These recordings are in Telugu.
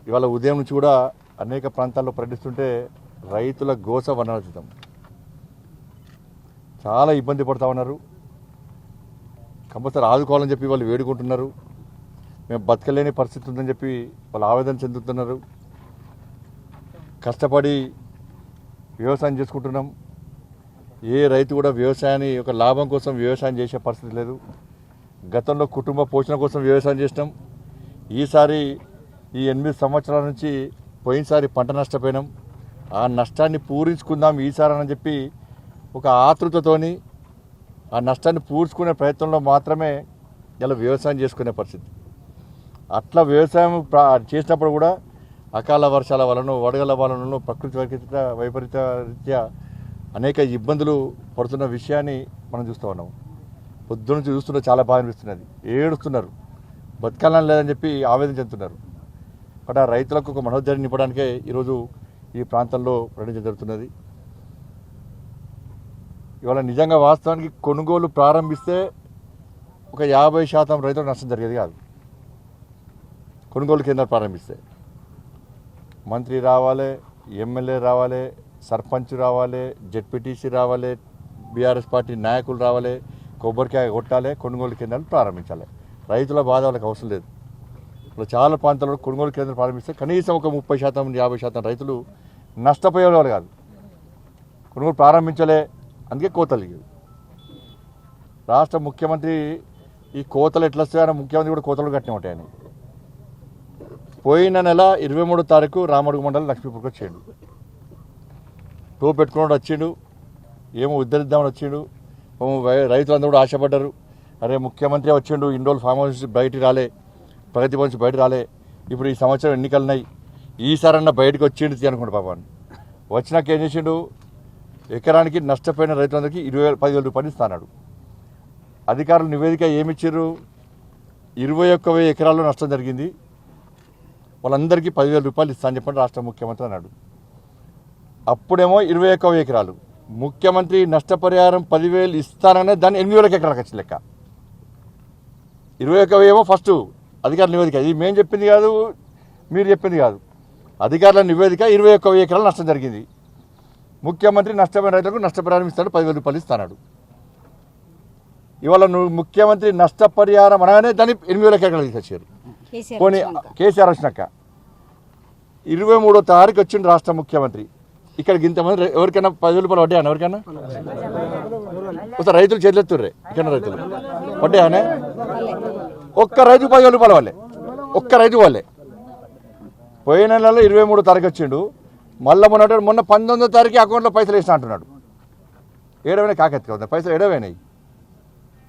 ఇవాళ ఉదయం నుంచి కూడా అనేక ప్రాంతాల్లో పర్యటిస్తుంటే రైతుల గోస వర్ణనాతీతం. చాలా ఇబ్బంది పడుతూ ఉన్నారు. కంపల్సరీ ఆదుకోవాలని చెప్పి వాళ్ళు వేడుకుంటున్నారు. మేము బతకలేని పరిస్థితి ఉందని చెప్పి వాళ్ళు ఆవేదన చెందుతున్నారు. కష్టపడి వ్యవసాయం చేసుకుంటున్నాం. ఏ రైతు కూడా వ్యవసాయాన్ని ఒక లాభం కోసం వ్యవసాయం చేసే పరిస్థితి లేదు. గతంలో కుటుంబ పోషణ కోసం వ్యవసాయం చేసినాం. ఈసారి ఈ 8 సంవత్సరాల నుంచి పోయినసారి పంట నష్టపోయినాం. ఆ నష్టాన్ని పూరించుకుందాం ఈసారి అని చెప్పి ఒక ఆతృతతోని ఆ నష్టాన్ని పూడ్చుకునే ప్రయత్నంలో మాత్రమే ఇలా వ్యవసాయం చేసుకునే పరిస్థితి. అట్లా వ్యవసాయం చేసినప్పుడు కూడా అకాల వర్షాల వలన, వడగల వలన, ప్రకృతి వైపరీత రీత్యా అనేక ఇబ్బందులు పడుతున్న విషయాన్ని మనం చూస్తూ ఉన్నాం. పొద్దు నుంచి చూస్తుంటే చాలా బాగా అనిపిస్తున్నది. ఏడుస్తున్నారు, బతకాలని లేదని చెప్పి ఆవేదన చెందుతున్నారు. బట్ ఆ రైతులకు ఒక మనోధైర్యం నింపడానికే ఈరోజు ఈ ప్రాంతంలో పర్యటించడం జరుగుతున్నది. ఇవాళ నిజంగా వాస్తవానికి కొనుగోలు ప్రారంభిస్తే ఒక 50% రైతులకు నష్టం జరిగేది కాదు. కొనుగోలు కేంద్రాలు ప్రారంభిస్తే మంత్రి రావాలి, ఎమ్మెల్యే రావాలి, సర్పంచ్ రావాలి, జెడ్పీటీసీ రావాలి, బీఆర్ఎస్ పార్టీ నాయకులు రావాలి, కొబ్బరికాయ కొట్టాలి, కొనుగోలు కేంద్రాలు ప్రారంభించాలి. రైతుల బాధ వాళ్ళకి అవసరం లేదు. ఇప్పుడు చాలా ప్రాంతాల్లో కొనుగోలు కేంద్రాలు ప్రారంభిస్తే కనీసం ఒక 30%, 50% రైతులు నష్టపోయేవాళ్ళు కాదు. కొనుగోలు ప్రారంభించలే, అందుకే కోతలు. రాష్ట్ర ముఖ్యమంత్రి ఈ కోతలు ఎట్లా వస్తాయని ముఖ్యమంత్రి కూడా కోతలు కట్టిన ఉంటాయని పోయిన నెల 23వ తారీఖు రామడుగు మండలం లక్ష్మీపూర్కి వచ్చాడు. టోప్ పెట్టుకున్నాడు వచ్చిండు, ఏమో ఉద్ధరిద్దామని వచ్చిండు. రైతులందరూ కూడా ఆశపడ్డారు. అరే ముఖ్యమంత్రి వచ్చిండు, ఇన్ని రోజులు ఫామ్ హౌస్ బయటికి రాలే, ప్రగతి భవన్ బయట రాలే, ఇప్పుడు ఈ సంవత్సరం ఎన్నికలున్నాయి, ఈసారన్నా బయటకు వచ్చిండు అనుకుంటు పాపాన్ని. వచ్చినాక ఏం చేసిండు, ఎకరానికి నష్టపోయిన రైతులందరికీ 10,000 రూపాయలు ఇస్తాడు. అధికారులు నివేదిక ఏమిచ్చారు, 21,000 ఎకరాల్లో నష్టం జరిగింది, వాళ్ళందరికీ 10,000 రూపాయలు ఇస్తా అని చెప్పండి రాష్ట్ర ముఖ్యమంత్రి అన్నాడు. అప్పుడేమో 21,000 ఎకరాలు, ముఖ్యమంత్రి నష్టపరిహారం 10,000 ఇస్తాననే దాన్ని 8,000 ఎకరాలకు వచ్చి లెక్క. 21,000 ఏమో ఫస్ట్ అధికారుల నివేదిక, ఇది మేము చెప్పింది కాదు, మీరు చెప్పింది కాదు, అధికారుల నివేదిక 21,000 ఎకరాలు నష్టం జరిగింది. ముఖ్యమంత్రి నష్టపోయిన రైతులకు నష్టపరిహారం ఇస్తాడు, 10,000 రూపాయలు ఇస్తాడు. ఇవాళ నువ్వు ముఖ్యమంత్రి నష్టపరిహారం అనగానే దాన్ని 8,000 ఎకరాలు తీసుకొచ్చారు. పోనీ కేసీఆర్ వచ్చినాక 23వ తారీఖు వచ్చిండు రాష్ట్ర ముఖ్యమంత్రి. ఇక్కడికి ఇంతమంది ఎవరికైనా 10,000 రూపాయలు పడ్డాయని ఎవరికైనా ఒకసారి రైతులు చేతులెత్తుర్రే, ఇక్కడ రైతులు పడ్డాయనే ఒక్క రైతు 10,000 రూపాయలు వాళ్ళే, ఒక్క రైతు వాళ్ళే. పోయిన నెలలో 23వ తారీఖు వచ్చిండు. మళ్ళీ మొన్న 19వ తారీఖు అకౌంట్లో పైసలు వేసిన అంటున్నాడు. ఏడవైనా కాకెత్తుకుంది, పైసలు ఏడవైనాయి,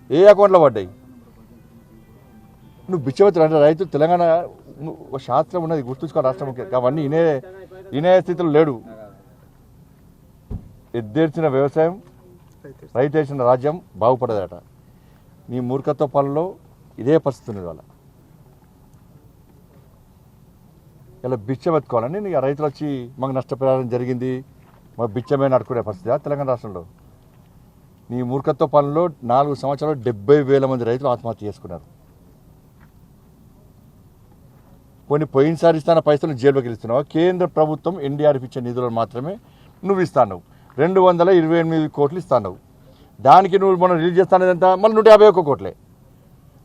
ఏ అకౌంట్లో పడ్డాయి? నువ్వు బిచ్చవచ్చులు అంటే రైతు తెలంగాణ శాస్త్రం ఉన్నది గుర్తుంచుకో. రాష్ట్ర ముఖ్యం అవన్నీ ఇనే స్థితిలో లేడు. ఎద్దేర్చిన వ్యవసాయం, రైతు వేసిన రాజ్యం బాగుపడదట. నీ మూర్ఖత్వ పాలనలో ఇదే పరిస్థితి ఉంది. వాళ్ళ ఇలా బిచ్చం ఎత్తుకోవాలని నీకు రైతులు వచ్చి మాకు నష్టపరిహారం జరిగింది, మాకు బిచ్చమే నడుకునే పరిస్థితి తెలంగాణ రాష్ట్రంలో. నీ మూర్ఖత్వ పాలనలో 4 సంవత్సరాలు 70,000 మంది రైతులు ఆత్మహత్య చేసుకున్నారు. పోయినసారి ఇస్తాన పైసలు జైల్లోకి ఇస్తున్నావు. కేంద్ర ప్రభుత్వం ఎన్డీఆర్ఎఫ్ ఇచ్చే నిధులను మాత్రమే నువ్వు ఇస్తాను. 228 కోట్లు ఇస్తాను. దానికి నువ్వు మనం రిలీజ్ చేస్తానేది ఎంత, మళ్ళీ 151 కోట్లే.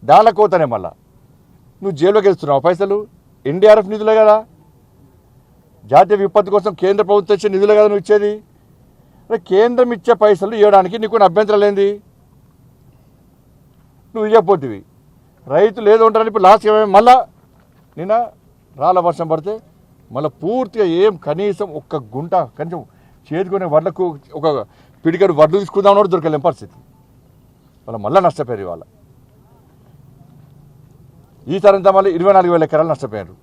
దానిలో కోతనే మళ్ళా నువ్వు జైల్లోకి ఇస్తున్నావు. పైసలు ఎన్డీఆర్ఎఫ్ నిధులే కదా, జాతీయ విపత్తు కోసం కేంద్ర ప్రభుత్వం ఇచ్చే నిధులే కదా నువ్వు ఇచ్చేది. కేంద్రం ఇచ్చే పైసలు ఇవ్వడానికి నీకు అభ్యంతరాలు ఏంది? నువ్వు ఇవ్వకపోతివి. రైతులు ఏదో ఉంటారని ఇప్పుడు లాస్ట్ మళ్ళా నిన్న రాళ్ళ వర్షం పడితే మళ్ళీ పూర్తిగా ఏం కనీసం ఒక్క గుంట కనీసం చేదుకునే వడ్లకు ఒక పిడికడు వడ్లు తీసుకుందామని దొరకలేని పరిస్థితి. మళ్ళీ నష్టపోయారు. ఇవాళ ఈసారి అంతా మళ్ళీ 24,000 ఎకరాలు నష్టపోయారు.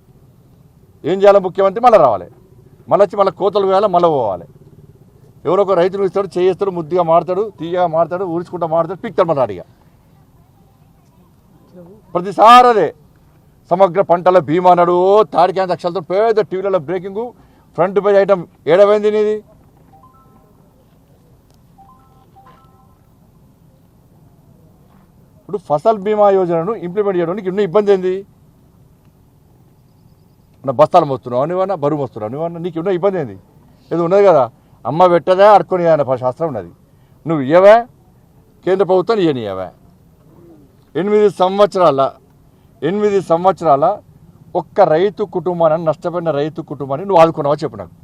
ఏం చేయాలి ముఖ్యమంత్రి? మళ్ళీ రావాలి, మళ్ళీ వచ్చి మళ్ళీ కోతలు వేయాలి, మళ్ళీ పోవాలి. ఎవరో ఒక రైతులు ఇస్తాడు, చేయిస్తాడు, ముద్దుగా మారుతాడు, తీయగా మారుతాడు, ఊరించుకుంటా మారుతాడు, పీక్తాడు మళ్ళీ అడిగా. ప్రతిసారి అదే సమగ్ర పంటల బీమా అన్నాడు, తాడికాంత అక్షరాలతో పెద్ద టీవీలలో బ్రేకింగ్, ఫ్రంట్ పేజ్ ఐటమ్ ఏడవైంది నీది. ఇప్పుడు ఫసల్ బీమా యోజనను ఇంప్లిమెంట్ చేయడానికి ఇన్ని ఇబ్బంది ఏంది? నా బస్తాలు మోస్తున్నావు నువ్వన్నా, బరువు మోస్తున్నావు నువ్వన్నా, నీకు ఉన్న ఇబ్బంది ఏంది? ఏదో ఉన్నది కదా, అమ్మ పెట్టదా అడుకొని అనే శాస్త్రం ఉన్నది. నువ్వు ఇయ్యవా, కేంద్ర ప్రభుత్వం ఇయ్యనియవా? 8 సంవత్సరాల ఒక్క రైతు కుటుంబాన్ని, నష్టపోయిన రైతు కుటుంబాన్ని నువ్వు ఆదుకున్నావా చెప్పు నాకు.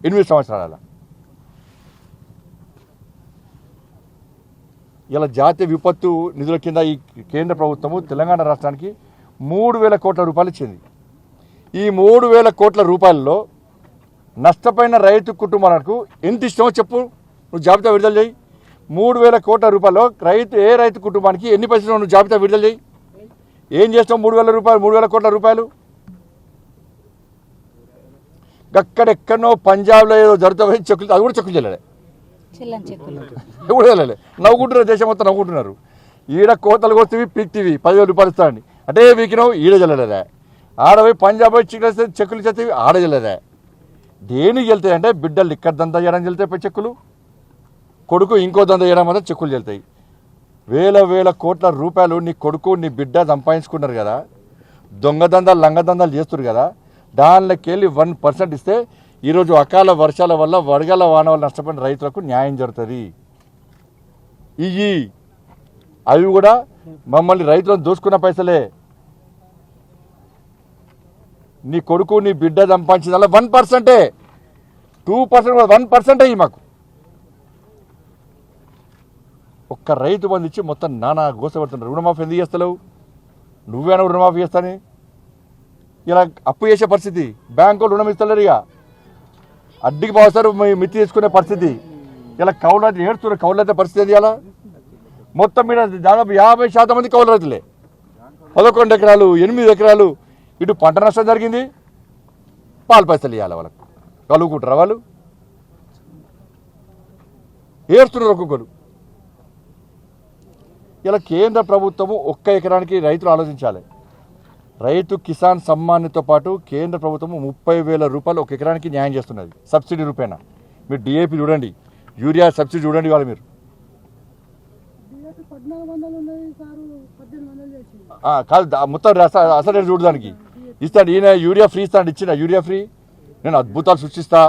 8 సంవత్సరాల ఇలా జాతీయ విపత్తు నిధుల కింద ఈ కేంద్ర ప్రభుత్వము తెలంగాణ రాష్ట్రానికి 3,000 కోట్ల రూపాయలు ఇచ్చింది. ఈ 3,000 కోట్ల రూపాయల్లో నష్టపోయిన రైతు కుటుంబాలకు ఎంత ఇష్టమో చెప్పు, నువ్వు జాబితా విడుదల చేయి. 3,000 కోట్ల రూపాయలు ఏ రైతు కుటుంబానికి ఎన్ని పైసలు నువ్వు జాబితా విడుదల చేయి. ఏం చేస్తావు 3,000 కోట్ల రూపాయలు? అక్కడెక్కడో పంజాబ్లో ఏదో జరుగుతాయి చెక్కులు, అది కూడా చెక్కులు చెల్లలే, ఎప్పుడు వెళ్ళలే. నవ్వుకుంటున్నారు, దేశం మొత్తం నవ్వుకుంటున్నారు. ఈడ కోతలు కొస్తేవి పీక్తివి 10,000 రూపాయలు ఇస్తాను అంటే వీకినావు, ఈడ చెల్లలేదా? ఆడపోయి పంజాబ్ పోయి చెక్కులు చేస్తేవి, ఆడ చెల్లలేదా? దేనికి వెళ్తాయి అంటే బిడ్డలు ఇక్కడ దందా చేయడానికి వెళ్తాయి చెక్కులు, కొడుకు ఇంకో దందా చేయడం వల్ల చెక్కులు వెళ్తాయి. వేల కోట్ల రూపాయలు నీ కొడుకు నీ బిడ్డ సంపాదించుకున్నారు కదా, దొంగ దందాలు లంగ దందాలు చేస్తున్నారు కదా, దానిలోకి వెళ్ళి 1% ఇస్తే ఈరోజు అకాల వర్షాల వల్ల వడగల వాన వల్ల నష్టపోయిన రైతులకు న్యాయం జరుగుతుంది. అవి కూడా మమ్మల్ని రైతులను దోసుకున్న పైసలే. నీ కొడుకు నీ బిడ్డ సంపాదించిన 1%, 2%, 1% అయ్యి మాకు ఒక్క రైతు బంధు ఇచ్చి మొత్తం నానా గోసపడుతున్నారు. రుణమాఫీ ఎందుకు చేస్తలేవు? నువ్వేనా రుణమాఫీ చేస్తాని? ఇలా అప్పు చేసే పరిస్థితి, బ్యాంకులు రుణం ఇస్తలేరు, ఇక అడ్డికి పోస్తారు, మిత్తి తీసుకునే పరిస్థితి. ఇలా కౌలు రైతులు ఏడుస్తున్నారు. కౌలు రైతుల పరిస్థితి ఏంది? ఇలా మొత్తం మీద దాదాపు 50% మంది కౌలు రైతులే. 11 ఎకరాలు, 8 ఎకరాలు. ఇటు పంట నష్టం జరిగింది, పాలు పైసలు ఇవ్వాలి వాళ్ళకు. కలుగుకుంటారా వాళ్ళు? ఏడుస్తున్నారు ఒక్కొక్కరు. ఇలా కేంద్ర ప్రభుత్వము ఒక్క ఎకరానికి రైతులు ఆలోచించాలి. రైతు కిసాన్ సమ్మాన్తో పాటు కేంద్ర ప్రభుత్వము 30,000 రూపాయలు ఒక ఎకరానికి న్యాయం చేస్తున్నది సబ్సిడీ రూపేణ. మీరు డిఏపి చూడండి, యూరియా సబ్సిడీ చూడండి. వాళ్ళు మీరు కాదు మొత్తం అసలు చూడడానికి ఇస్తాడు. ఈయన యూరియా ఫ్రీ ఇస్తాడు, ఇచ్చిన యూరియా ఫ్రీ. నేను అద్భుతాలు సృష్టిస్తా,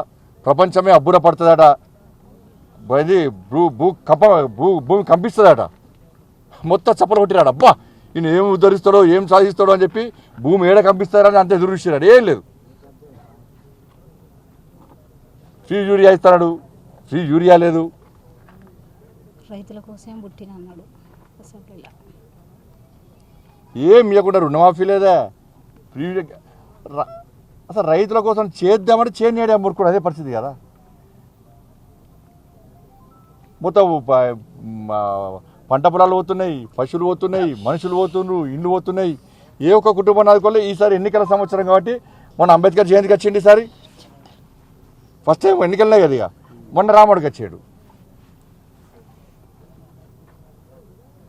ప్రపంచమే అబ్బుర పడుతుందట, భూమి కంపిస్తుందట. మొత్తం చప్పలు కొట్టిరాడు. అబ్బా ఈయన ఏం ఉద్ధరిస్తాడో ఏం సాధిస్తాడో అని చెప్పి భూమి ఏడ కంపిస్తారని అంతే ఎదురు చూసినాడు. ఏం లేదు, ఫ్రీ యూరియా ఇస్తాడు, ఫ్రీ యూరియా లేదు. రైతుల కోసం పుట్టిన అన్నాడు. ఏం ఇవ్వకుండా రుణమాఫీ లేదా, ఫ్రీ. అసలు రైతుల కోసం చేద్దామంటే చేయనియాడే మురుకుడు, అదే పరిస్థితి కదా. మొత్తం పంట పొలాలు పోతున్నాయి, పశువులు పోతున్నాయి, మనుషులు పోతున్నారు, ఇండ్లు పోతున్నాయి. ఏ ఒక్క కుటుంబం ఆదుకోలే. ఈసారి ఎన్నికల సంవత్సరం కాబట్టి మొన్న అంబేద్కర్ జయంతికి వచ్చింది. ఈసారి ఫస్ట్ టైం ఎన్నికలనే కదా. ఇక మొన్న రాముడికి వచ్చాడు.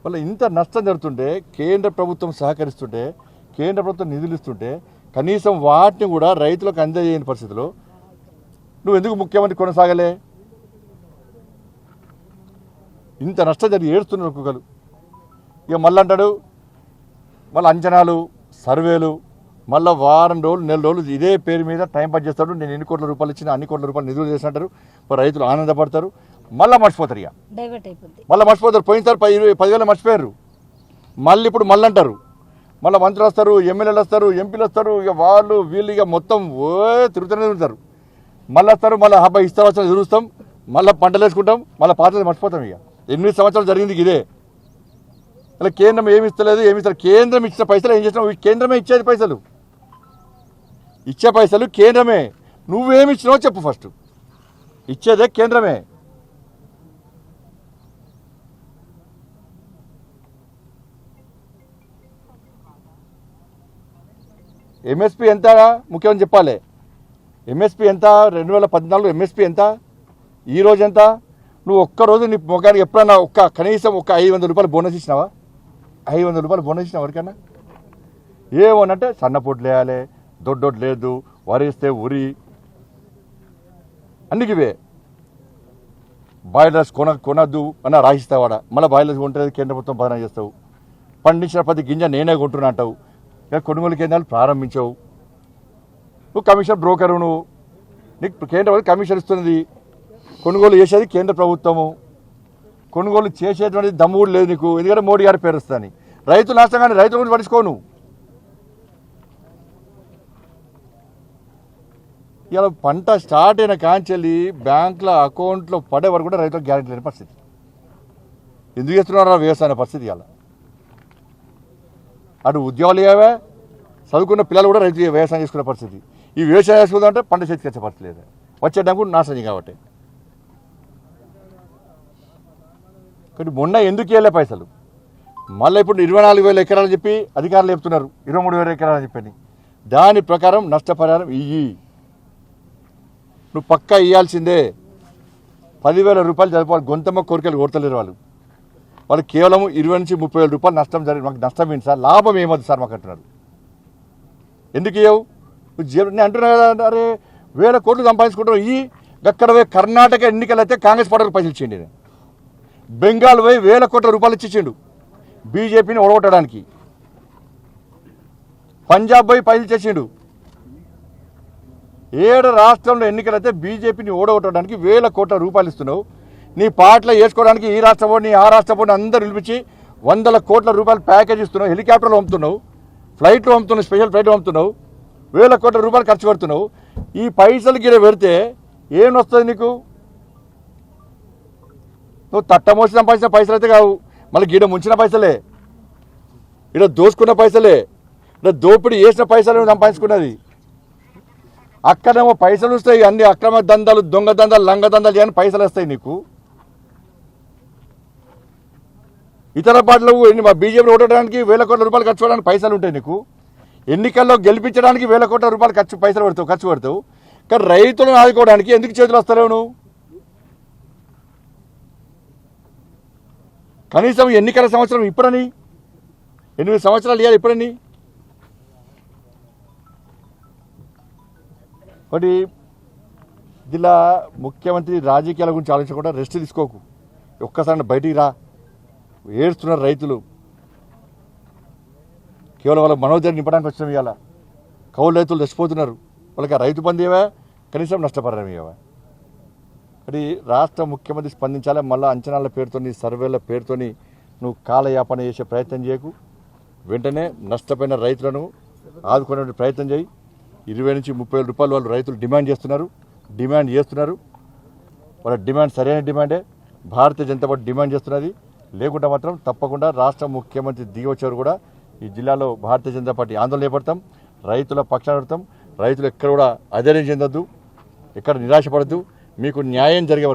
వల్ల ఇంత నష్టం జరుగుతుంటే, కేంద్ర ప్రభుత్వం సహకరిస్తుంటే, కేంద్ర ప్రభుత్వం నిధులు ఇస్తుంటే కనీసం వాటిని కూడా రైతులకు అందజేయని పరిస్థితిలో నువ్వు ఎందుకు ముఖ్యమంత్రి కొనసాగలే? ఇంత నష్టం జరిగి ఏడుస్తున్నారు ఒక్కొక్కరు. ఇక మళ్ళీ అంటాడు, మళ్ళీ అంచనాలు, సర్వేలు, మళ్ళీ వారం రోజులు, నెల రోజులు ఇదే పేరు మీద టైం పాస్ చేస్తాడు. నేను ఎన్ని కోట్ల రూపాయలు ఇచ్చినా అన్ని కోట్ల రూపాయలు నిధులు చేసినట్టారు. రైతులు ఆనందపడతారు, మళ్ళీ మర్చిపోతారు. ఇక మళ్ళీ మర్చిపోతారు. పోయినసారి 10,000 మర్చిపోయారు. మళ్ళీ ఇప్పుడు మళ్ళీ అంటారు. మళ్ళీ మంత్రులు వస్తారు, ఎమ్మెల్యేలు వస్తారు, ఎంపీలు వస్తారు. ఇక వాళ్ళు వీళ్ళు ఇక మొత్తం తిరుగుతూనే తిరుగుతారు. మళ్ళీ వస్తారు, మళ్ళీ అబ్బాయి ఇస్తా వచ్చా చూస్తాం, మళ్ళీ పంటలు వేసుకుంటాం, మళ్ళీ పాతది మర్చిపోతాం. ఇక 8 సంవత్సరాలు జరిగింది ఇదే. ఇలా కేంద్రం ఏమి ఇస్తలేదు, ఏమి ఇస్తారు. కేంద్రం ఇచ్చిన పైసలు ఏం చేసినావు? కేంద్రమే ఇచ్చేది పైసలు, ఇచ్చే పైసలు కేంద్రమే. నువ్వేమి ఇచ్చినావో చెప్పు ఫస్ట్. ఇచ్చేదే కేంద్రమే. ఎంఎస్పీ ఎంత ముఖ్యమని చెప్పాలి. ఎంఎస్పీ ఎంత? 2014 ఎంఎస్పీ ఎంత? ఈరోజు ఎంత? నువ్వు ఒక్కరోజు నీ మొగానికి ఎప్పుడన్నా కనీసం 500 రూపాయలు బోనస్ ఇచ్చినావా? 500 రూపాయలు బోనస్ ఇచ్చినావు ఎవరికన్నా? ఏమోనంటే సన్నపోట్లు వేయాలి, దొడ్డొడ్డు లేదు, వరిస్తే ఉరి, అన్నికివే. బాయిలర్స్ కొనద్దు అన్న రాసిస్తావాడ, మళ్ళీ బాయిలర్స్ కొంటే కేంద్ర ప్రభుత్వం బదనా చేస్తావు. పండించిన ప్రతి గింజ నేనే కొంటున్నా అంటావు. ఇక కొనుగోలు కేంద్రాలు ప్రారంభించవు. నువ్వు కమిషన్ బ్రోకరు, నువ్వు నీకు కేంద్ర ప్రభుత్వం కమిషన్ ఇస్తున్నది, కొనుగోలు చేసేది కేంద్ర ప్రభుత్వము, కొనుగోలు చేసేటువంటిది దమ్ము కూడా లేదు నీకు, ఎందుకంటే మోడీ గారి పేరు వస్తుంది. రైతులు నష్టం కానీ రైతుల గురించి పట్టించుకోను. ఇలా పంట స్టార్ట్ అయిన కాంచెల్లి బ్యాంకుల అకౌంట్లో పడే వరకు కూడా రైతులకు గ్యారెంటీ లేని పరిస్థితి. ఎందుకు చేస్తున్నారా వ్యవసాయ పరిస్థితి? ఇలా అటు ఉద్యోగాలు ఏవే, చదువుకున్న పిల్లలు కూడా రైతు వ్యవసాయం చేసుకునే పరిస్థితి. ఈ వ్యవసాయం చేసుకుందంటే పంట చేతికి వచ్చే పరిస్థితి లేదు, వచ్చేటప్పుడు నాశనం కాబట్టి. కానీ మొన్న ఎందుకు వెళ్ళే పైసలు మళ్ళీ ఇప్పుడు 24,000 ఎకరాలు చెప్పి అధికారులు చెప్తున్నారు, 23,000 ఎకరాలు చెప్పని. దాని ప్రకారం నష్టపరిహారం ఇయ్యి, నువ్వు పక్కా ఇవ్వాల్సిందే. 10,000 రూపాయలు చదువుకోవాలి. గొంతమ్మ కోరికలు కొడతలేరు వాళ్ళు కేవలం 20,000 నుంచి 30,000 రూపాయలు నష్టం జరిగింది. మాకు నష్టం ఏంటి సార్, లాభం ఏమవుతుంది సార్ మాకు అంటున్నారు. ఎందుకు ఇవ్వవు? నేను అంటున్నా కదా, అరే 1,000 కోట్లు సంపాదించుకుంటావు ఇవి. అక్కడ పోయి కర్ణాటక ఎన్నికలు అయితే కాంగ్రెస్ పార్టీకి పైసలు ఇచ్చిండి, బెంగాల్ పోయి 1,000 కోట్ల రూపాయలు ఇచ్చిండు బీజేపీని ఓడగొట్టడానికి, పంజాబ్ పోయి పైసలు చేసిండు. 7 రాష్ట్రంలో ఎన్నికలైతే బీజేపీని ఓడగొట్టడానికి 1,000 కోట్ల రూపాయలు ఇస్తున్నావు. నీ పాటలు వేసుకోవడానికి ఈ రాష్ట్ర బోర్డుని ఆ రాష్ట్ర బోర్డుని అందరూ పిలిపించి 100 కోట్ల రూపాయలు ప్యాకేజ్ ఇస్తున్నావు. హెలికాప్టర్లు పంపుతున్నావు, ఫ్లైట్లు పంపుతున్నావు, స్పెషల్ ఫ్లైట్లు పంపుతున్నావు, 1,000 కోట్ల రూపాయలు ఖర్చు పెడుతున్నావు. ఈ పైసలు గిర పెడితే ఏం వస్తుంది నీకు? నువ్వు తట్టమోసి సంపాదించిన పైసలు అయితే కావు, మళ్ళీ గీడ ముంచిన పైసలే, ఇక్కడ దోసుకున్న పైసలే, ఇక్కడ దోపిడీ చేసిన పైసలు సంపాదించుకున్నది. అక్కడేమో పైసలు వస్తాయి, అన్ని అక్రమ దందాలు, దొంగ దందాలు, లంగ దందాలు చేయని పైసలు వస్తాయి నీకు. ఇతర పార్టీలు మా బీజేపీ ఓడడానికి 1,000 కోట్ల రూపాయలు ఖర్చు పెట్టడానికి పైసలు ఉంటాయి నీకు. ఎన్నికల్లో గెలిపించడానికి 1,000 కోట్ల రూపాయలు పైసలు ఖర్చు పెడతావు. కానీ రైతులను ఆదుకోవడానికి ఎందుకు చేతులు వస్తలేవు నువ్వు? కనీసం ఎన్నికల సంవత్సరం ఇప్పుడని, 8 సంవత్సరాలు ఇవ్వాలి ఇప్పుడని. ఒకటి ఇలా ముఖ్యమంత్రి రాజకీయాల గురించి ఆలోచించకుండా రెస్ట్ తీసుకోకు, ఒక్కసారి బయటికి రా. ఏడుస్తున్నారు రైతులు, కేవలం వాళ్ళ మనోధైర్యం నింపడానికి వచ్చినాం. ఇవాళ కౌలు రైతులు రెచ్చిపోతున్నారు, వాళ్ళకి ఆ రైతు బంధు ఏవా, కనీసం నష్టపరిహారం ఏవా. అది రాష్ట్ర ముఖ్యమంత్రి స్పందించాలి. మళ్ళీ అంచనాల పేరుతోని, సర్వేల పేరుతోని నువ్వు కాలయాపన చేసే ప్రయత్నం చేయకు. వెంటనే నష్టపోయిన రైతులను ఆదుకునే ప్రయత్నం చేయి. 20,000 నుంచి 30,000 రూపాయలు వాళ్ళు రైతులు డిమాండ్ చేస్తున్నారు. వాళ్ళ డిమాండ్ సరైన డిమాండే, భారతీయ జనతా పార్టీ డిమాండ్ చేస్తున్నది. లేకుండా మాత్రం తప్పకుండా రాష్ట్ర ముఖ్యమంత్రి దిగొచ్చారు కూడా ఈ జిల్లాలో భారతీయ జనతా పార్టీ ఆందోళన చేపడతాం, రైతుల పక్షాన పెడతాం. రైతులు ఎక్కడ కూడా అధైర్యం చెందొద్దు, ఎక్కడ నిరాశపడద్దు. మీకు న్యాయం జరిగే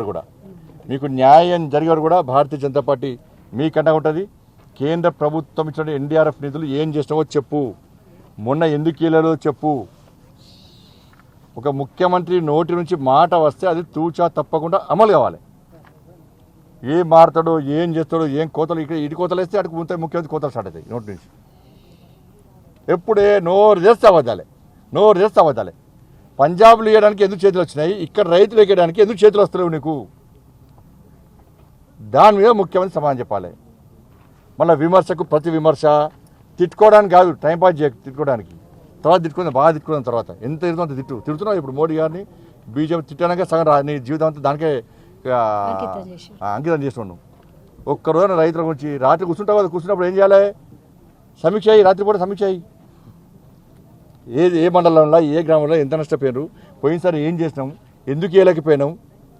వరకు కూడా భారతీయ జనతా పార్టీ మీకన్నా ఉంటుంది. కేంద్ర ప్రభుత్వం ఇచ్చిన ఎన్డీఆర్ఎఫ్ నిధులు ఏం చేసినావో చెప్పు, మొన్న ఎందుకు ఇవ్వలేదో చెప్పు. ఒక ముఖ్యమంత్రి నోటి నుంచి మాట వస్తే అది తూచా తప్పకుండా అమలు కావాలి. ఏం మారుతాడో, ఏం చేస్తాడో, ఏం కోతలు, ఇక్కడ ఇటు కోతలు వేస్తే అటు ముఖ్యమంత్రి కోతలు స్టార్ట్ అవుతాయి నోటి నుంచి. ఎప్పుడే నోరు చేస్తే అబద్ధాలే. పంజాబ్లు వేయడానికి ఎందుకు చేతులు వచ్చినాయి, ఇక్కడ రైతులు వేయడానికి ఎందుకు చేతులు వస్తలేవు నీకు? దాని మీద ముఖ్యమంత్రి సమాధానం చెప్పాలి. మళ్ళీ విమర్శకు ప్రతి విమర్శ, తిట్టుకోవడానికి కాదు, టైంపాస్ చేయ, తిట్టుకోవడానికి. తర్వాత బాగా తిట్టుకున్న తర్వాత ఎంత తిరుగుతుందో అంత తిడుతున్నావు. ఇప్పుడు మోడీ గారిని బీజేపీ తిట్టడానికే సగం నీ జీవితం అంతా దానికే అంకితం చేస్తున్నావు. ఒక్కరోజున రైతుల గురించి రాత్రి కూర్చుంటావు కదా, కూర్చున్నప్పుడు ఏం చేయాలి? సమీక్ష అయ్యి, రాత్రిపూట సమీక్ష అయ్యి, ఏ మండలంలో, ఏ గ్రామంలో ఎంత నష్టపోయారు, పోయినసారి ఏం చేసినాం, ఎందుకు వేయలేకపోయినాం,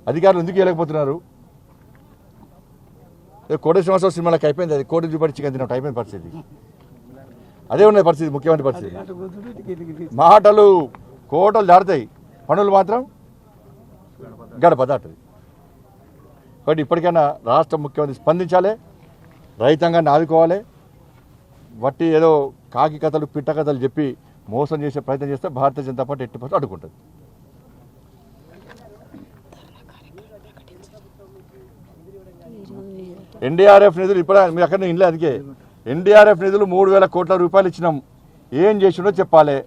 అధికారులు ఎందుకు వేయలేకపోతున్నారు. కోటి శ్రీనివాసరావు సినిమాలకు అయిపోయింది, అది కోటి రూపాయలు చికెన్ తిన్నట్టు అయిపోయింది పరిస్థితి. అదే ఉన్నది పరిస్థితి, ముఖ్యమంత్రి పరిస్థితి. మాటలు కోటలు దాడుతాయి, పనులు మాత్రం గడప దాటుతుంది. కాబట్టి ఇప్పటికైనా రాష్ట్ర ముఖ్యమంత్రి స్పందించాలి, రైతాంగాన్ని ఆదుకోవాలి. వట్టి ఏదో కాకి కథలు, పిట్ట కథలు చెప్పి మోసం చేసే ప్రయత్నం చేస్తే భారతీయ జనతా పార్టీ 80% అడ్డుకుంటుంది. ఎన్డీఆర్ఎఫ్ నిధులు ఇప్పుడు మీరు అక్కడ ఇంట్లో అందుకే ఎన్డీఆర్ఎఫ్ నిధులు 3,000 కోట్ల రూపాయలు ఇచ్చినాం, ఏం చేసిండో చెప్పాలి.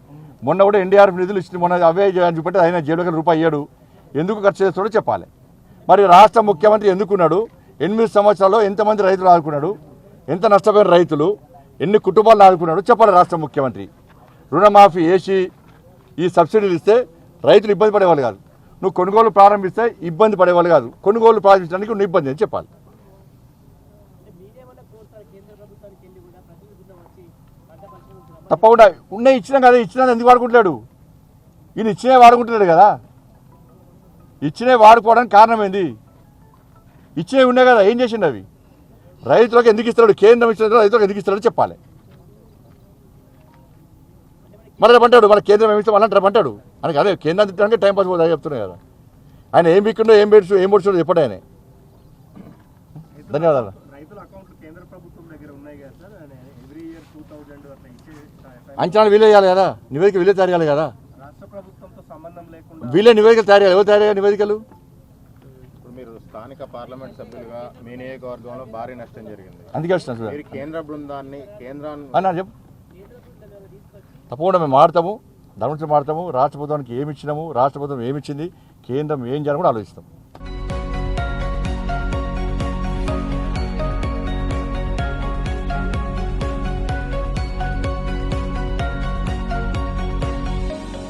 మొన్న కూడా ఎన్డీఆర్ఎఫ్ నిధులు ఇచ్చిన, మొన్న అవే చూపెట్టి ఆయన జేబులో రూపాయి ఇయ్యాడు, ఎందుకు ఖర్చు చేస్తాడో చెప్పాలి. మరి రాష్ట్ర ముఖ్యమంత్రి ఎందుకున్నాడు? 8 సంవత్సరాల్లో ఎంతమంది రైతులు ఆదుకున్నాడు, ఎంత నష్టపోయిన రైతులు, ఎన్ని కుటుంబాలను ఆదుకున్నాడు చెప్పాలి రాష్ట్ర ముఖ్యమంత్రి. రుణమాఫీ వేసి ఈ సబ్సిడీలు ఇస్తే రైతులు ఇబ్బంది పడేవాళ్ళు కాదు. నువ్వు కొనుగోలు ప్రారంభిస్తే ఇబ్బంది పడేవాళ్ళు కాదు. కొనుగోలు ప్రారంభించడానికి నువ్వు ఇబ్బంది అని చెప్పాలి. తప్పకుండా ఉన్నాయి ఇచ్చినా కదా, ఇచ్చినా ఎందుకు వాడుకుంటున్నాడు? ఈయన ఇచ్చినే వాడుకుంటున్నాడు కదా. ఇచ్చినే వాడుకోవడానికి కారణం ఏంది? ఇచ్చినవి ఉన్నాయి కదా, ఏం చేసిండు అవి? రైతులకు ఎందుకు ఇస్తున్నాడు? కేంద్రం ఇచ్చిన రైతులకు ఎందుకు ఇస్తున్నాడు చెప్పాలి. మరి అంటాడు మన కేంద్రం ఏమి ఇస్తాం అలాంటి అంటాడు. ఆయనకి అదే కేంద్రం తిట్టడానికి టైం పాస్ పోతుంది చెప్తున్నాయి కదా. ఆయన ఏం బిక్కుండో ఏం పొడుచుడో చెప్పాడు ఆయన. ధన్యవాదాలు. అంచనాలు వీలే చేయాలి కదా, నివేదిక వీలే తయారు చేయాలి కదా. వీలే నివేదికలు తయారు చేయాలి. ఎవరు తయారు చేయాలి నివేదికలు? ఇప్పుడు మీరు స్థానిక పార్లమెంట్ సభ్యులుగా మీ నియోజకవర్గంలో భారీ నష్టం జరిగింది. అందుకే వస్తున్నాం మీరు కేంద్ర బృందాన్ని అన్నా చెప్పు. తప్పకుండా మేము మాడతాము, దాని గురించి మాడతాము. రాష్ట్ర ప్రభుత్వానికి ఏమి ఇచ్చినాము, రాష్ట్ర ప్రభుత్వం ఏమి ఇచ్చింది, కేంద్రం ఏం చేయాలని కూడా ఆలోచిస్తాం.